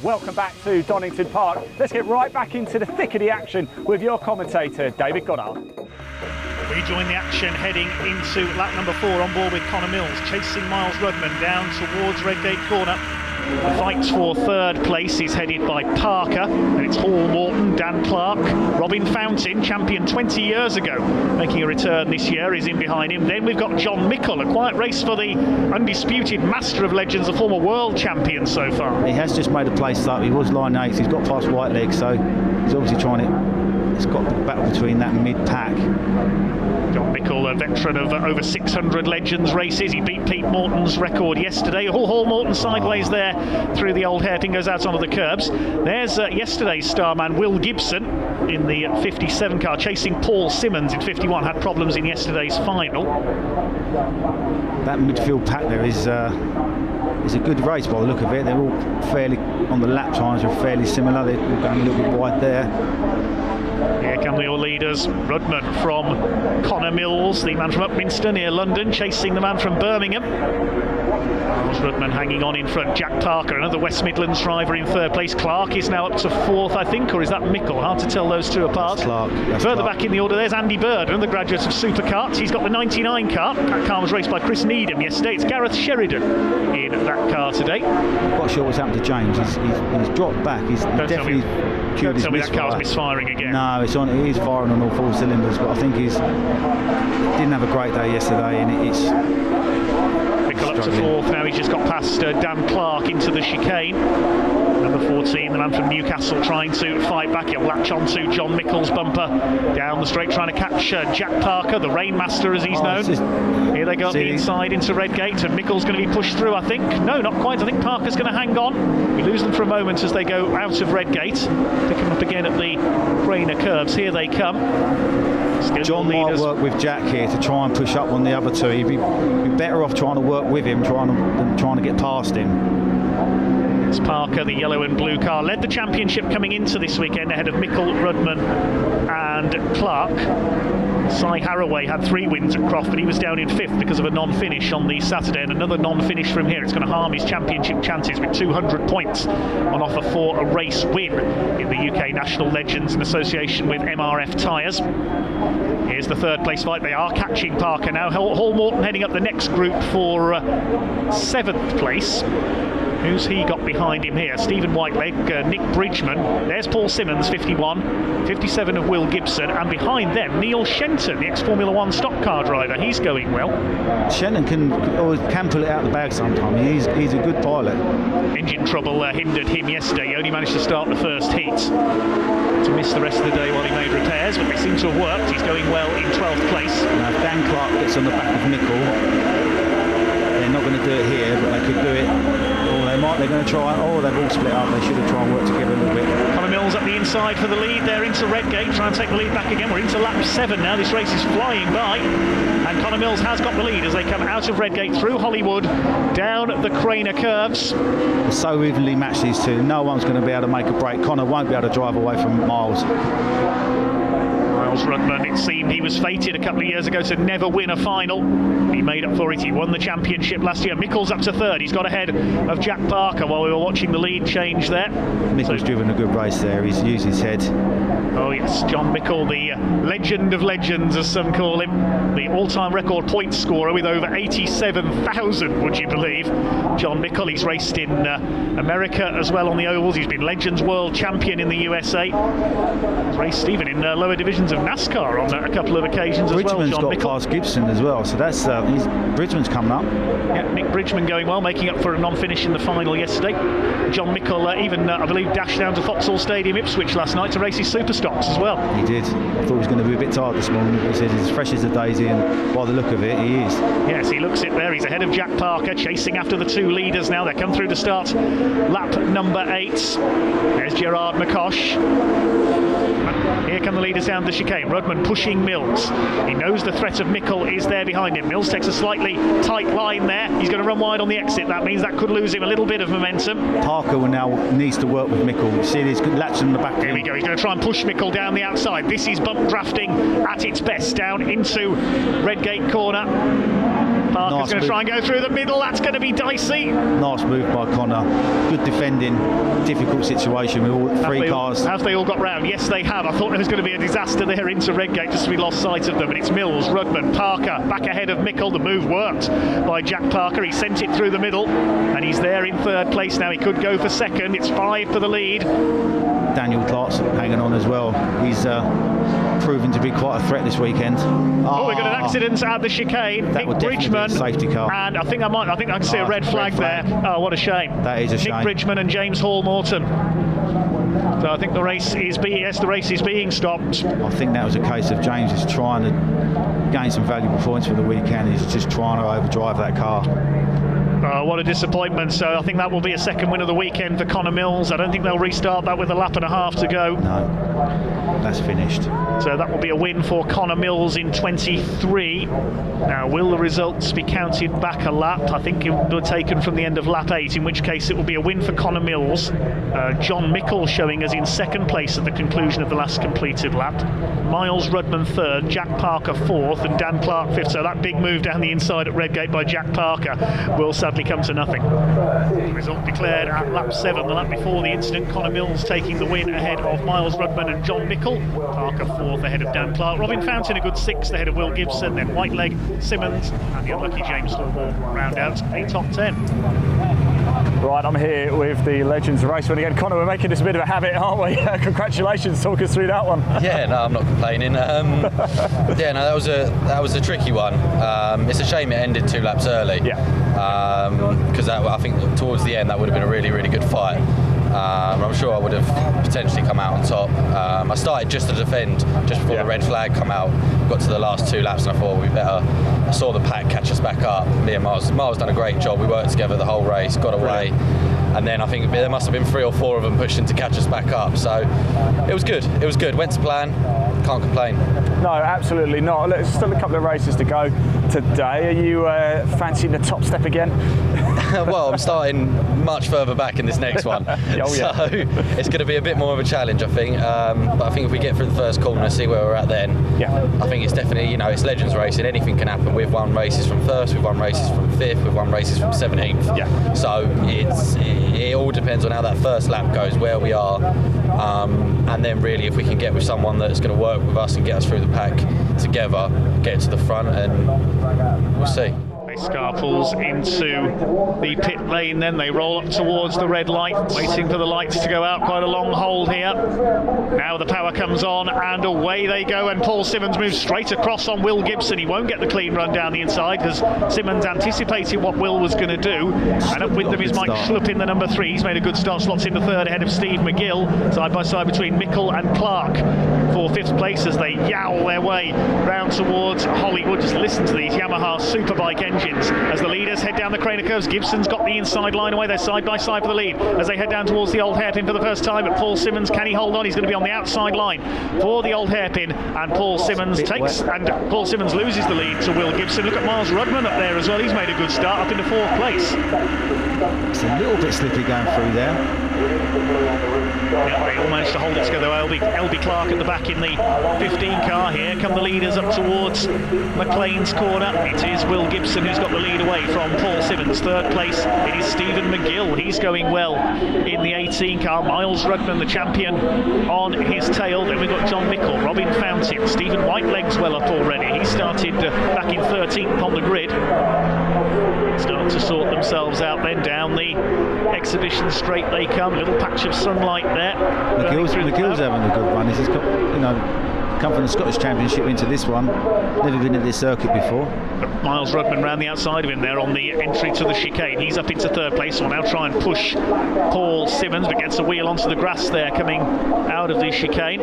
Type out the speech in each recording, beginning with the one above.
Welcome back to Donnington Park. Let's get right back into the thick of the action with your commentator, David Goddard. We join the action heading into lap number 4 on board with Connor Mills, chasing Miles Rudman down towards Redgate Corner. The fight for third place is headed by Parker, and it's Hall Morton, Dan Clark, Robin Fountain, champion 20 years ago, making a return this year, is in behind him. Then we've got John Mickle, a quiet race for the undisputed Master of Legends, a former world champion so far. He has just made a place up. He was line 8th, he's got past Whiteleg, so he's obviously trying it. It's got a battle between that mid-pack. John Mickle, a veteran of over 600 Legends races. He beat Pete Morton's record yesterday. Hall Morton sideways there through the old hairpin, goes out onto the curbs. There's yesterday's starman Will Gibson in the 57 car, chasing Paul Simmons in 51. Had problems in yesterday's final. That midfield pack there is a good race by the look of it. They're all fairly, on the lap times, are fairly similar. They're all going a little bit wide there. Here come your leaders. Rudman from Connor Mills, the man from Upminster near London, chasing the man from Birmingham. Rudman hanging on in front. Jack Parker, another West Midlands driver, in third place. Clark is now up to 4th, I think, or is that Mickle? Hard to tell those two apart. Further back in the order, there's Andy Bird, one of the graduates of Supercarts. He's got the 99 car. That car was raced by Chris Needham yesterday. It's Gareth Sheridan in that car today. I'm not sure what's happened to James. He's dropped back. He's definitely Don't tell me that car's misfiring again. No, it is firing on all 4 cylinders, but I think he didn't have a great day yesterday, and it's up to 4th now. He's just got past Dan Clark into the chicane. Number 14, the man from Newcastle, trying to fight back. He'll latch onto John Mickle's bumper down the straight, trying to catch Jack Parker, the Rainmaster as he's known. Here they go up the inside into Redgate, and Mickle's going to be pushed through, I think. No, not quite. I think Parker's going to hang on. We lose them for a moment as they go out of Redgate. Pick them up again at the Craner curbs. Here they come. Still John might work with Jack here to try and push up on the other two. He'd be better off trying to work with him than trying to get past him. It's Parker, the yellow and blue car, led the championship coming into this weekend ahead of Mickle, Rudman and Clark. Cy Haraway had 3 wins at Croft, but he was down in 5th because of a non-finish on the Saturday, and another non-finish from here. It's going to harm his championship chances, with 200 points on offer for a race win in the UK National Legends in association with MRF Tyres. Here's the third place fight. They are catching Parker now. Hall Morton heading up the next group for 7th place. Who's he got behind him here? Stephen Whiteleg, Nick Bridgman. There's Paul Simmons, 51. 57 of Will Gibson. And behind them, Neil Shenton, the ex-Formula 1 stock car driver. He's going well. Shenton can pull it out of the bag sometimes. He's a good pilot. Engine trouble hindered him yesterday. He only managed to start the first heat. To miss the rest of the day while he made repairs, but they seem to have worked. He's going well in 12th place. Now, if Dan Clark gets on the back of Mickle, they're not going to do it here, but they could do it. Or they're going to try. Oh, they've all split up. They should have tried and worked together a little bit. Connor Mills up the inside for the lead. They're into Redgate, trying to take the lead back again. We're into lap 7 now. This race is flying by. And Connor Mills has got the lead as they come out of Redgate, through Hollywood, down the Craner curves. It's so evenly matched, these two. No one's going to be able to make a break. Connor won't be able to drive away from Miles. Rudman, it seemed he was fated a couple of years ago to never win a final. He made up for it. He won the championship last year. Mickle's up to 3rd. He's got ahead of Jack Parker while we were watching the lead change there. Mickle's driven a good race there. He's used his head. Oh yes, John Mickle, the legend of legends, as some call him. The all-time record point scorer with over 87,000, would you believe? John Mickle, he's raced in America as well on the ovals. He's been Legends World Champion in the USA. He's raced even in lower divisions of NASCAR on a couple of occasions as well. Bridgman's John got Mickle. past Gibson as well, so that's Bridgman's coming up. Yeah, Nick Bridgman going well, making up for a non-finish in the final yesterday. John Mickle even, I believe, dashed down to Vauxhall Stadium, Ipswich last night to race his super stocks as well. He did. I thought he was going to be a bit tired this morning. He said he's as fresh as a daisy, and by the look of it, he is. Yes, he looks it there. He's ahead of Jack Parker, chasing after the 2 leaders now. They come through to start lap number 8. There's Gerard McCosh. Here come the leaders down the chicane. Rudman pushing Mills. He knows the threat of Mickle is there behind him. Mills takes a slightly tight line there. He's going to run wide on the exit. That means that could lose him a little bit of momentum. Parker will now needs to work with Mickle. You see he's latching on the back. Here we go. He's going to try and push Mickle down the outside. This is bump drafting at its best down into Redgate Corner. Parker's going to try and go through the middle. That's going to be dicey. Nice move by Connor. Good defending. Difficult situation with all three cars. Have they all got round? Yes, they have. I thought there was going to be a disaster there into Redgate, just as we lost sight of them. And it's Mills, Rudman, Parker back ahead of Mickle. The move worked by Jack Parker. He sent it through the middle, and he's there in third place now. He could go for second. It's 5 for the lead. Daniel Clark's hanging on as well. He's proving to be quite a threat this weekend. Oh, we've got an accident at the chicane. That Nick Bridgman, safety car. And I think I can see a red flag there. Oh, what a shame. That is a shame. Nick Bridgman and James Hall Morton. So I think the race is being stopped. I think that was a case of James is trying to gain some valuable points for the weekend. He's just trying to overdrive that car. What a disappointment. So I think that will be a second win of the weekend for Connor Mills. I don't think they'll restart that with a lap and a half to go. No, that's finished. So that will be a win for Connor Mills in 23. Now, will the results be counted back a lap? I think it will be taken from the end of lap 8, in which case it will be a win for Connor Mills. John Mickle showing us in second place at the conclusion of the last completed lap. Miles Rudman third, Jack Parker fourth, and Dan Clark fifth. So that big move down the inside at Redgate by Jack Parker will sadly come to nothing. The result declared at lap 7, the lap before the incident. Connor Mills taking the win ahead of Miles Rudman and John Mickle. Parker fourth ahead of Dan Clark. Robin Fountain a good sixth ahead of Will Gibson. Then Whiteleg, Simmons and the unlucky James Hall round out a top 10. Right, I'm here with the Legends race win again. Connor, we're making this a bit of a habit, aren't we? Congratulations, talk us through that one. Yeah, no, I'm not complaining. Yeah, no, that was a tricky one. It's a shame it ended 2 laps early. Yeah. Because I think towards the end that would have been a really, really good fight. I'm sure I would have potentially come out on top. I started just to defend just before the red flag come out. Got to the last 2 laps and I thought I saw the pack catch us back up. Me and Miles done a great job. We worked together the whole race, got away. And then I think there must have been 3 or 4 of them pushing to catch us back up. So it was good. Went to plan. Can't complain. No, absolutely not. There's still a couple of races to go today. Are you fancying the top step again? Well, I'm starting much further back in this next one. So it's going to be a bit more of a challenge, I think. But I think if we get through the first corner, see where we're at then. I think it's definitely, it's Legends racing. Anything can happen. We've won races from first, we've won races from 5th, we've won races from 17th. So it all depends on how that first lap goes, where we are. And then really if we can get with someone that's going to work with us and get us through the pack together, get to the front, and we'll see. Car pulls into the pit lane, then they roll up towards the red light, waiting for the lights to go out. Quite a long hold here. Now the power comes on and away they go, and Paul Simmons moves straight across on Will Gibson. He won't get the clean run down the inside because Simmons anticipated what Will was going to do, and up with them is Mike Schlupp in the number 3. He's made a good start, slots into third ahead of Steve McGill, side by side between Mickle and Clark for 5th place as they yowl their way round towards Hollywood. Just listen to these Yamaha Superbike engines as the leaders head down the Craner curves. Gibson's got the inside line away. They're side by side for the lead as they head down towards the old hairpin for the first time. But Paul Simmons, can he hold on? He's going to be on the outside line for the old hairpin, and Paul Simmons Paul Simmons loses the lead to Will Gibson. Look at Miles Rudman up there as well. He's made a good start, up into 4th place. It's a little bit slippy going through there. Yeah, they all managed to hold it together. LB Clark at the back in the 15 car. Here come the leaders up towards McLean's corner. It is Will Gibson who's got the lead away from Paul Simmons. 3rd place, it is Stephen McGill. He's going well in the 18 car. Miles Rudman, the champion, on his tail. Then we've got John Mickle, Robin Fountain, Stephen Whiteleg's well up already. He started back in 13th on the grid. Start to sort themselves out then. Down the exhibition straight they come. A little patch of sunlight there. McGill's having a good run. He's got, come from the Scottish Championship into this one. Never been in this circuit before. But Miles Rudman round the outside of him there on the entry to the chicane. He's up into 3rd place. Will now try and push Paul Simmons, but gets a wheel onto the grass there coming out of the chicane.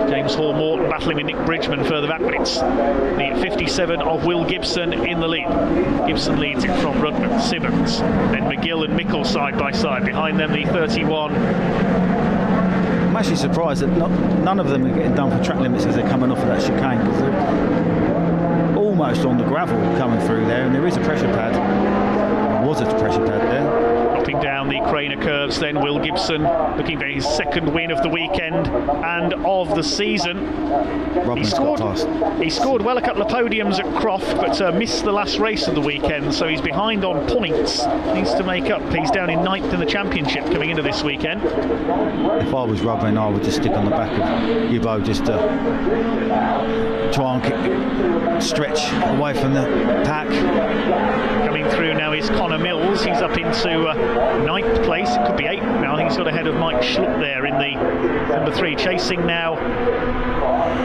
James Hall Morton battling with Nick Bridgman further back, but it's the 57 of Will Gibson in the lead. Gibson leads it from Rudman, Simmons, then McGill and Mickle side by side. Behind them the 31. I'm actually surprised that none of them are getting done for track limits as they're coming off of that chicane, because they're almost on the gravel coming through there, and there is a pressure pad. There was a pressure pad there. Nothing down the Craner curves then, Will Gibson looking for his second win of the weekend and of the season. He scored well a couple of podiums at Croft, but missed the last race of the weekend, so he's behind on points. Needs to make up. He's down in 9th in the championship coming into this weekend. If I was Robin, I would just stick on the back of Yubo just to try and stretch away from the pack. Coming through now is Connor Mills. He's up into 9th place. It could be 8th now. I think he's got ahead of Mike Schlupp there in the number 3. Chasing now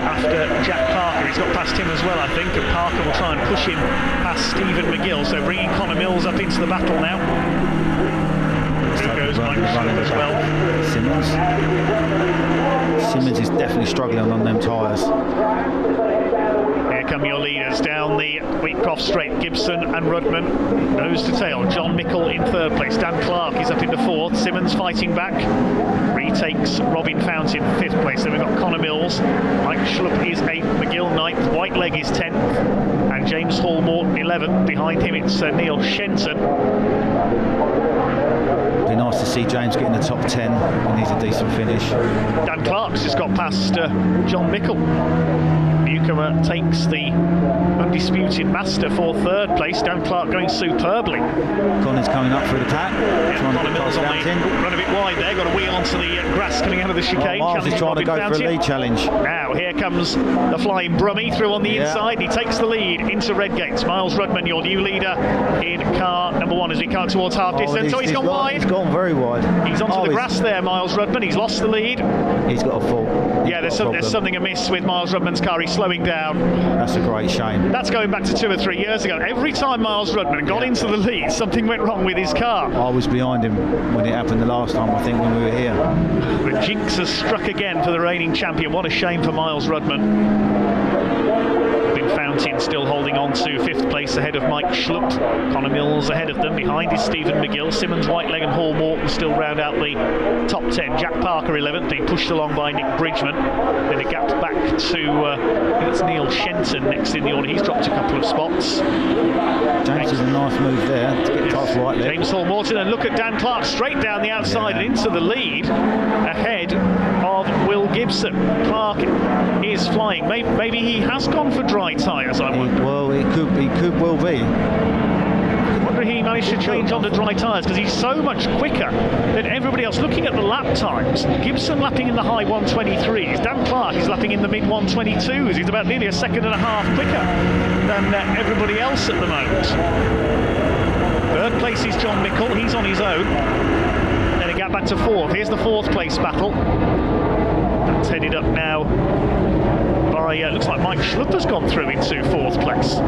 after Jack Parker. He's got past him as well, I think, and Parker will try and push him past Stephen McGill. So bringing Connor Mills up into the battle now. Through goes Mike Schlupp as well. Simmons is definitely struggling on them tyres. Here come your leaders down the Wheatcroft straight. Gibson and Rudman nose to tail. John Mickle in 3rd place. Dan Clark is up into 4th. Simmons fighting back. Retakes Robin Fountain 5th place. Then we've got Connor Mills. Mike Schlupp is 8th. McGill 9th. Whiteleg is 10th. And James Hall Morton 11th. Behind him it's Neil Shenton. Be nice to see James get in the top 10. He needs a decent finish. Dan Clark's just got past John Mickle. Newcomer takes the undisputed master for 3rd place. Dan Clark going superbly. Connor's coming up through the pack. Connor Mills on the run a bit wide there. Got a wheel onto the grass coming out of the chicane. Miles is trying to go for a lead challenge. Now here comes the flying Brummie through on the inside. He takes the lead into Redgate. Miles Rudman, your new leader in car number 1 as we come towards half distance. He's gone wide. He's gone very wide. He's onto the grass there, Miles Rudman. He's lost the lead. He's got a fault. Yeah, there's something amiss with Miles Rudman's car. He's slowing down. That's a great shame. That's going back to 2 or 3 years ago. Every time Miles Rudman got into the lead, something went wrong with his car. I was behind him when it happened the last time, I think, when we were here. The jinx has struck again for the reigning champion. What a shame for Miles Rudman. Fountain still holding on to 5th place ahead of Mike Schlupp. Connor Mills ahead of them. Behind is Stephen McGill. Simmons, Whiteleg and Hall Morton still round out the top 10. Jack Parker 11th, being pushed along by Nick Bridgman. Then a gap back to it's Neil Shenton next in the order. He's dropped a couple of spots. James is a nice move there to get past Whiteleg. James Hall Morton, and look at Dan Clark straight down the outside and into the lead ahead of Will Gibson. Clark is flying. Maybe he has gone for dry tyres, I wonder. Well, it could well be. I wonder if he managed to change onto dry tyres, because he's so much quicker than everybody else. Looking at the lap times, Gibson lapping in the high 123s. Dan Clark is lapping in the mid 122s. He's about nearly a second and a half quicker than everybody else at the moment. 3rd place is John Mickle. He's on his own. Then a gap back to 4th. Here's the 4th place battle. That's headed up now by, looks like Mike Schlupp has gone through into 4th place.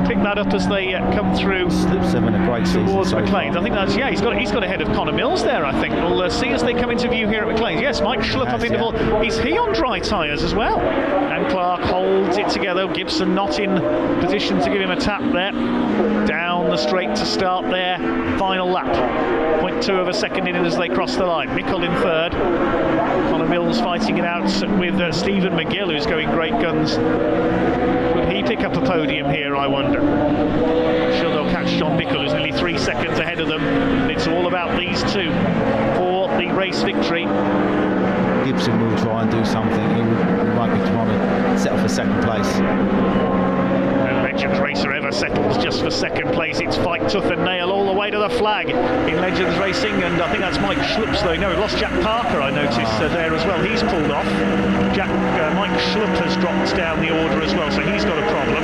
Pick that up as they come through. Slips having a great season towards so McLean's. far. I think that's, he's got ahead of Connor Mills there, I think. We'll see as they come into view here at McLean's. Yes, Mike Schlupp up in the ball. Is he on dry tyres as well? And Clark holds it together. Gibson not in position to give him a tap there. Down the straight to start their final lap. 0.2 of a second in as they cross the line. Mickle in 3rd. Connor Mills fighting it out with Stephen McGill, who's going great guns. Will he pick up a podium here, I wonder? I'm sure they'll catch John Mickle, who's nearly 3 seconds ahead of them. And it's all about these two for the race victory. Gibson will try and do something. He might be trying to settle for 2nd place. No Legends racer ever settles just for 2nd place. It's fight tooth and nail all the way to the flag in Legends Racing, and I think that's Mike Schlupp, though. No, we've lost Jack Parker, I noticed there as well. He's pulled off. Mike Schlupp has dropped down the order as well, so he's got a problem.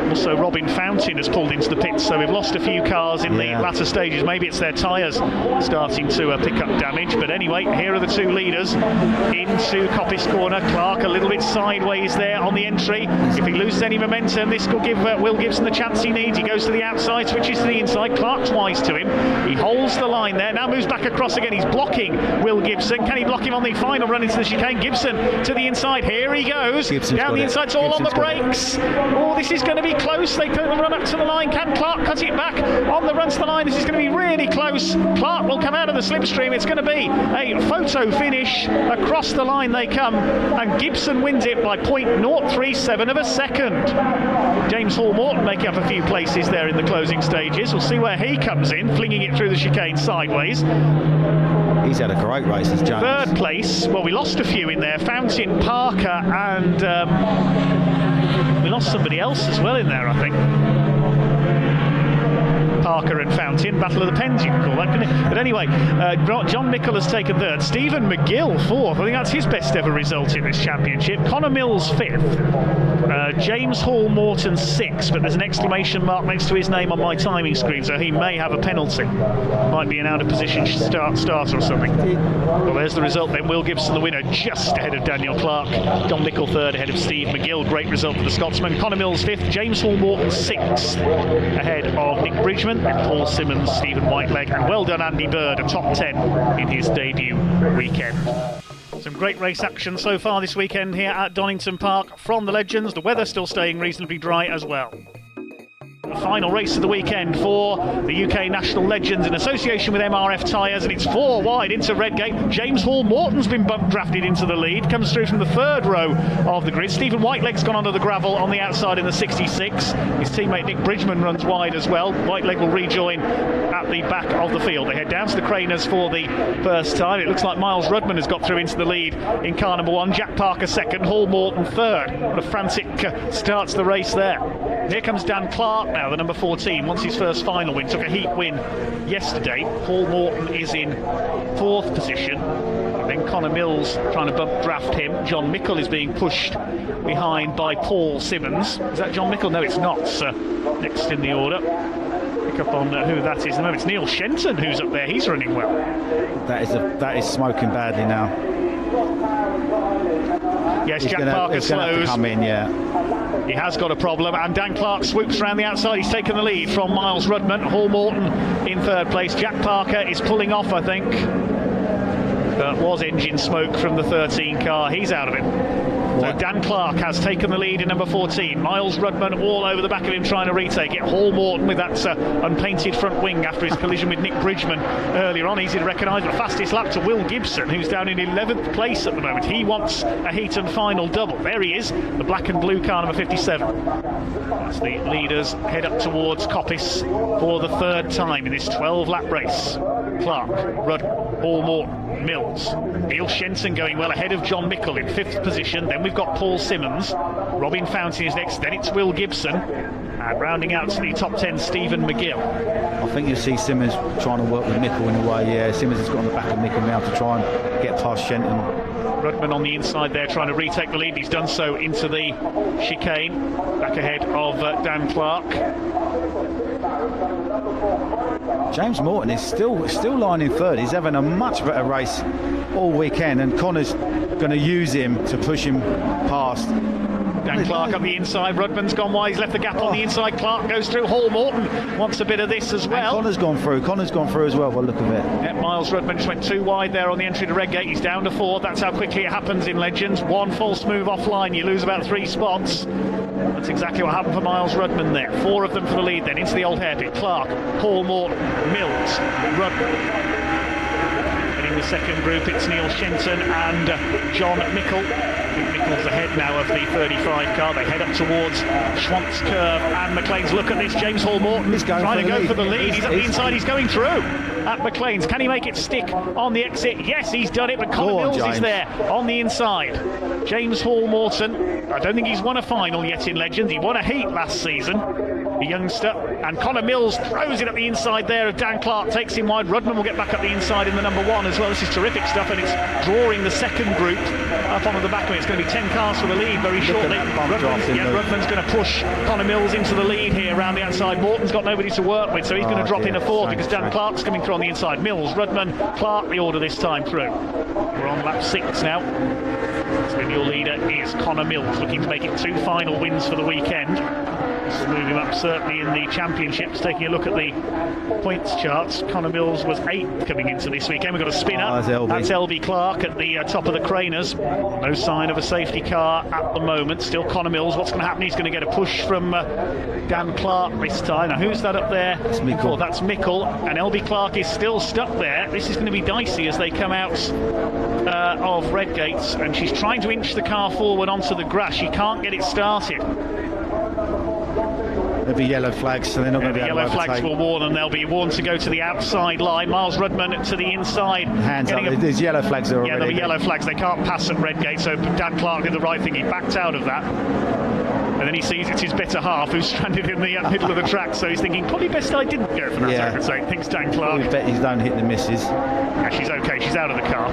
Also, Robin Fountain has pulled into the pits, so we've lost a few cars in the latter stages. Maybe it's their tyres starting to pick up damage. But anyway, here are the 2 leaders into Coppice Corner. Clark a little bit sideways there on the entry. If he loses any momentum, this could give Will Gibson the chance he needs. He goes to the outside, switches to the inside. Clark's wise to him. He holds the line there, now moves back across again. He's blocking Will Gibson. Can he block him on the final run into the chicane? Gibson to the inside. Here he goes. Down the inside. It's all on the brakes. Oh, this is going to be close. close. They put the run up to the line. Can Clark cut it back on the run to the line? This is going to be really close. Clark will come out of the slipstream. It's going to be a photo finish. Across the line they come, and Gibson wins it by 0.037 of a second. James Hall-Morton making up a few places there in the closing stages. We'll see where he comes in, flinging it through the chicane sideways. He's had a great race, as James. Third place, well, we lost a few in there. Fountain, Parker, and we lost somebody else as well in there, I think. Parker and Fountain, Battle of the Pens, you can call that, couldn't it? But anyway, John Mickle has taken third. Stephen McGill fourth. I think that's his best ever result in this championship. Connor Mills fifth. James Hall-Morton sixth, but there's an exclamation mark next to his name on my timing screen, so he may have a penalty. Might be an out of position start or something. Well, there's the result then. Will Gibson the winner, just ahead of Daniel Clark. John Mickle third, ahead of Steve McGill. Great result for the Scotsman. Connor Mills fifth. James Hall-Morton sixth, ahead of Nick Bridgman, Paul Simmons, Stephen Whiteleg, and well done Andy Bird, a top 10 in his debut weekend. Some great race action so far this weekend here at Donnington Park from the Legends. The weather still staying reasonably dry as well. The final race of the weekend for the UK National Legends in association with MRF Tyres, and it's 4 wide into Redgate. James Hall-Morton's been bump drafted into the lead, comes through from the third row of the grid. Stephen Whiteleg's gone onto the gravel on the outside in the 66. His teammate Nick Bridgman runs wide as well. Whiteleg will rejoin at the back of the field. They head down to the Craners for the first time. It looks like Miles Rudman has got through into the lead in car number 1. Jack Parker second, Hall-Morton third. What a frantic start to the race there. Here comes Dan Clark now, the number 14, wants his first final win. Took a heat win yesterday. Hall-Morton is in fourth position. And then Connor Mills trying to bump draft him. John Mickle is being pushed behind by Paul Simmons. Is that John Mickle? No, it's not. Next in the order. Pick up on who that is at the moment. It's Neil Shenton who's up there. He's running well. That is smoking badly now. Yes, Jack Parker slows. Come in, yeah. He has got a problem, and Dan Clark swoops around the outside. He's taken the lead from Miles Rudman. Hall-Morton in third place. Jack Parker is pulling off, I think. There was engine smoke from the 13 car. He's out of it. So Dan Clark has taken the lead in number 14. Miles Rudman all over the back of him trying to retake it. Hall-Morton with that unpainted front wing after his collision with Nick Bridgman earlier on. Easy to recognise, but fastest lap to Will Gibson, who's down in 11th place at the moment. He wants a heat and final double. There he is, the black and blue car number 57. As the leaders head up towards Coppice for the third time in this 12-lap race. Clark, Rudman, Hall-Morton, Mills. Neil Shenton going well ahead of John Mickle in 5th position. Then we've got Paul Simmons. Robin Fountain is next. Then it's Will Gibson. And rounding out to the top 10, Stephen McGill. I think you'll see Simmons trying to work with Mickle in a way. Yeah, Simmons has got on the back of Mickle now to try and get past Shenton. Rudman on the inside there trying to retake the lead. He's done so into the chicane. Back ahead of Dan Clark. James Morton is still lining third. He's having a much better race all weekend, and Connor's going to use him to push him past. Dan Clark up the inside. Rudman's gone wide. He's left the gap on the inside. Clark goes through. Hall-Morton wants a bit of this as well. And Connor's gone through as well by the look of it. Yeah, Miles Rudman just went too wide there on the entry to Redgate. He's down to 4th. That's how quickly it happens in Legends. One false move offline, you lose about 3 spots. That's exactly what happened for Miles Rudman there. 4 of them for the lead then into the old hairpit. Clark, Hall-Morton, Mills, Rudman. And in the second group it's Neil Shenton and John Mickle. Mickle's ahead now of the 35 car. They head up towards Schwantz Curve and McLean's. Look at this, James Hall-Morton trying to go for the lead. He's up the inside, he's going through at McLean's. Can he make it stick on the exit? Yes, he's done it, but Connor Mills is there on the inside. James Hall-Morton, I don't think he's won a final yet in Legends. He won a heat last season, the youngster. And Connor Mills throws it up the inside there. Dan Clark takes him wide. Rudman will get back up the inside in the number 1 as well. This is terrific stuff, and it's drawing the second group up onto the back of it. It's going to be 10 cars for the lead very shortly. Rudman's going to push Connor Mills into the lead here around the outside. Morton's got nobody to work with, so he's going to drop in a 4th because Dan Clark's coming through on the inside. Mills, Rudman, Clark, the order this time through. We're on lap 6 now. So your leader is Connor Mills, looking to make it 2 final wins for the weekend. This will move him up certainly in the championships. Taking a look at the points charts, Connor Mills was 8th coming into this weekend. We've got a spinner. That's LB Clark at the top of the Craners. No sign of a safety car at the moment. Still Connor Mills. What's going to happen? He's going to get a push from Dan Clark this time. Now, who's that up there? That's Mickle. Oh, that's Mickle. And LB Clark is still stuck there. This is going to be dicey as they come out of Redgates, and she's trying to inch the car forward onto the grass. She can't get it started. There'll be yellow flags, so they're not going to be able to overtake. Yellow flags will warn them. They'll be warned to go to the outside line. Miles Rudman to the inside. Hands up. There's yellow flags there already. Yeah, there'll be yellow flags. They can't pass at Redgate, so Dan Clark did the right thing. He backed out of that. And then he sees it's his better half who's stranded in the middle of the track, so he's thinking, probably best I didn't go for that. Yeah. So he thinks Dan Clark. I bet he's don't hit the misses. Yeah, she's okay. She's out of the car.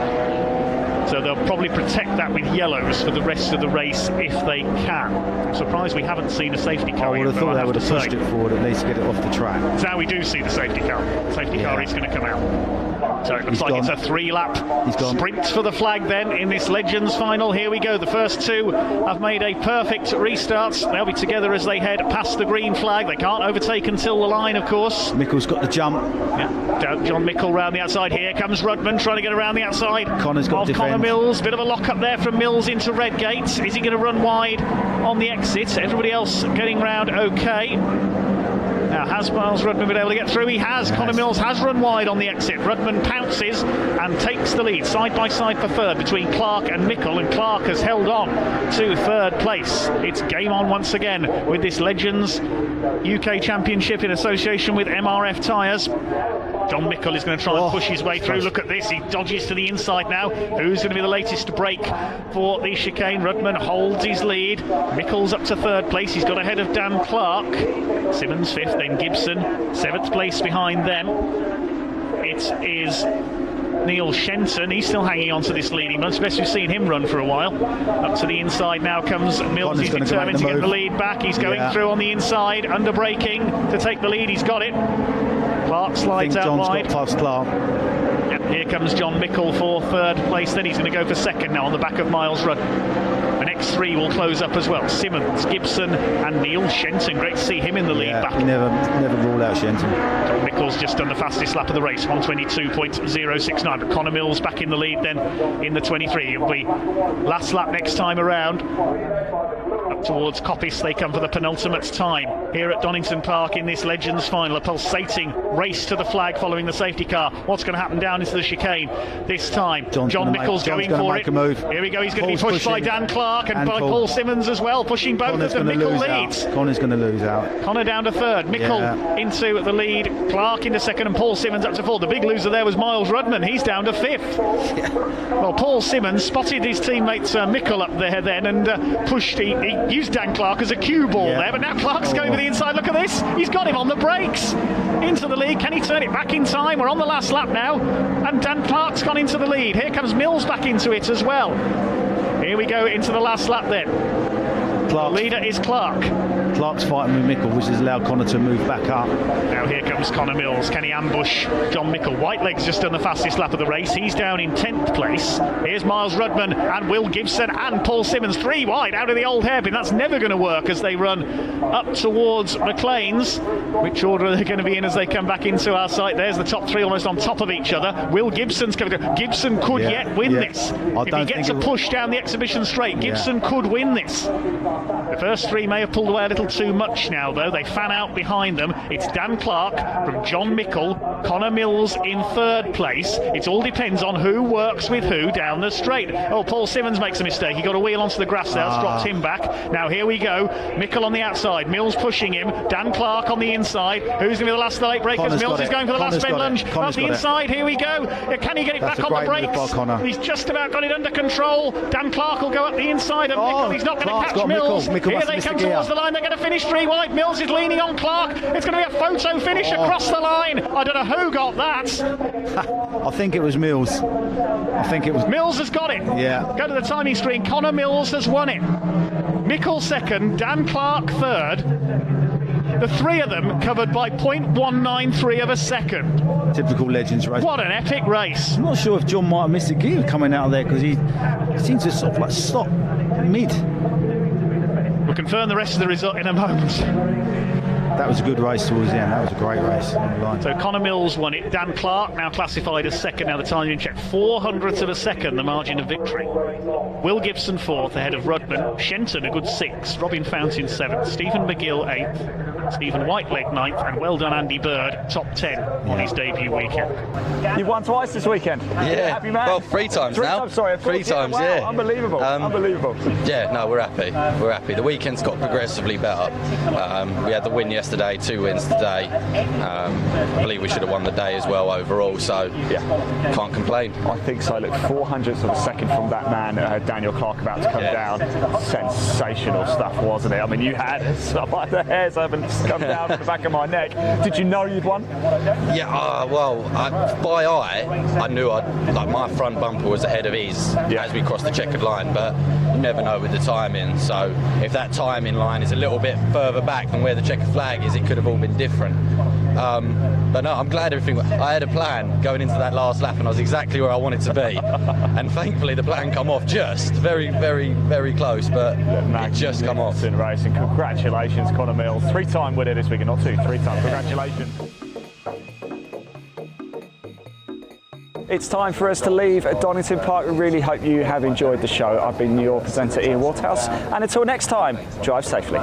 So they'll probably protect that with yellows for the rest of the race if they can. I'm surprised we haven't seen a safety car. I would have thought they would have pushed it forward at least to get it off the track. So now we do see the safety car. Safety car is going to come out. So it looks like it's a 3-lap sprint for the flag then in this Legends final. Here we go. The first two have made a perfect restart. They'll be together as they head past the green flag. They can't overtake until the line, of course. Mickle's got the jump. Yeah. John Mickle round the outside. Here comes Rudman trying to get around the outside. Connor's got to defend. Connor Mills. Bit of a lock up there from Mills into Redgate. Is he going to run wide on the exit? Everybody else getting round okay. Now, has Miles Rudman been able to get through? He has. Connor Mills has run wide on the exit. Rudman pounces and takes the lead side by side for third between Clark and Mickle, and Clark has held on to third place. It's game on once again with this Legends UK Championship in association with MRF Tyres. John Mickle is going to try and push his way through. Look at this. He dodges to the inside now. Who's going to be the latest to break for the chicane? Rudman holds his lead. Mickle's up to third place. He's got ahead of Dan Clark. Simmons 5th, then Gibson 7th place behind them. It is Neil Shenton. He's still hanging on to this leading bunch. Best we've seen him run for a while. Up to the inside now comes Mills. He's determined to get the lead back. He's going through on the inside, under braking to take the lead. He's got it. Clark slides out wide. Got past Clark. Yep, here comes John Mickle for third place. Then he's going to go for second now on the back of Miles Rudd. The next three will close up as well. Simmons, Gibson and Neil Shenton. Great to see him in the lead back. Never rule out Shenton. John Mickle's just done the fastest lap of the race, 1:22.069. But Connor Mills back in the lead then in the 23. It'll be last lap next time around. Up towards Coppice, they come for the penultimate time here at Donnington Park in this Legends final. A pulsating race to the flag following the safety car. What's going to happen down into the chicane this time? John Mickle's going for it. Here we go. He's going to be pushed by Dan Clark and by Paul Simmons as well, pushing both of them. Mickle leads. Connor's going to lose out. Connor down to third. Mickle into the lead. Clark into second and Paul Simmons up to fourth. The big loser there was Miles Rudman. He's down to fifth. Well, Paul Simmons spotted his teammate Mickle up there then and pushed. He used Dan Clark as a cue ball there, but now Clark's going to the inside. Look at this. He's got him on the brakes. Into the lead. Can he turn it back in time? We're on the last lap now. And Dan Clark's gone into the lead. Here comes Mills back into it as well. Here we go into the last lap then. The leader is Clark. Clark's fighting with Mickle, which has allowed Connor to move back up. Now here comes Connor Mills. Can he ambush John Mickle? Whiteleg's just done the fastest lap of the race. He's down in 10th place. Here's Miles Rudman and Will Gibson and Paul Simmons. 3 wide out of the old hairpin. That's never going to work as they run up towards McLean's. Which order are they going to be in as they come back into our sight? There's the top 3 almost on top of each other. Will Gibson's coming through. Gibson could yet win this. If he gets a push down the exhibition straight, Gibson could win this. The first 3 may have pulled away a little too much now, though. They fan out behind them. It's Dan Clark from John Mickle, Connor Mills in third place. It all depends on who works with who down the straight. Oh, Paul Simmons makes a mistake. He got a wheel onto the grass there. That's dropped him back. Now here we go. Mickle on the outside. Mills pushing him. Dan Clark on the inside. Who's going to be the last of the late breakers? Mills is going for the last bend lunge. Up the inside. Here we go. Can he get it back on the brakes? He's just about got it under control. Dan Clark will go up the inside of Mickle. He's not going to catch Mills. Here they come towards the line. They're going to finish 3 wide. Mills is leaning on Clark. It's going to be a photo finish across the line. I don't know who got that. I think it was Mills. Mills has got it. Yeah. Go to the timing screen. Connor Mills has won it. Mickle second. Dan Clark third. The 3 of them covered by 0.193 of a second. Typical Legends race. What an epic race. I'm not sure if John might have missed a gear coming out of there because he seems to sort of like stop mid. We'll confirm the rest of the result in a moment. That was a good race towards the end. That was a great race on the line. So Connor Mills won it. Dan Clark now classified as second. Now the time in check, 400ths of a second, the margin of victory. Will Gibson fourth ahead of Rudman. Shenton a good sixth. Robin Fountain seventh. Stephen McGill eighth. Stephen Whiteleg ninth. And well done Andy Bird, top 10 on his debut weekend. You've won twice this weekend. Yeah. Happy man. Well, three times now. Times, sorry. Three times, wow. yeah. Unbelievable. Unbelievable. Yeah, no, we're happy. We're happy. The weekend's got progressively better. We had the win yesterday, 2 wins today. I believe we should have won the day as well overall, so yeah, can't complain. I think so. Look, 400ths of a second from that man, Daniel Clark, about to come down. Sensational stuff, wasn't it? I mean, you had stuff like the hairs haven't come down from the back of my neck. Did you know you'd won? Yeah, well, by eye, I knew like my front bumper was ahead of his as we crossed the checkered line, but you never know with the timing. So if that timing line is a little bit further back than where the checkered flag is, it could have all been different. But no, I'm glad everything. I had a plan going into that last lap, and I was exactly where I wanted to be. And thankfully, the plan come off just very, very, very close, but it just come off. In racing, congratulations, Connor Mills, 3-time winner this weekend, not 2, 3-time. Congratulations. It's time for us to leave at Donnington Park. We really hope you have enjoyed the show. I've been your presenter, Ian Waterhouse, and until next time, drive safely.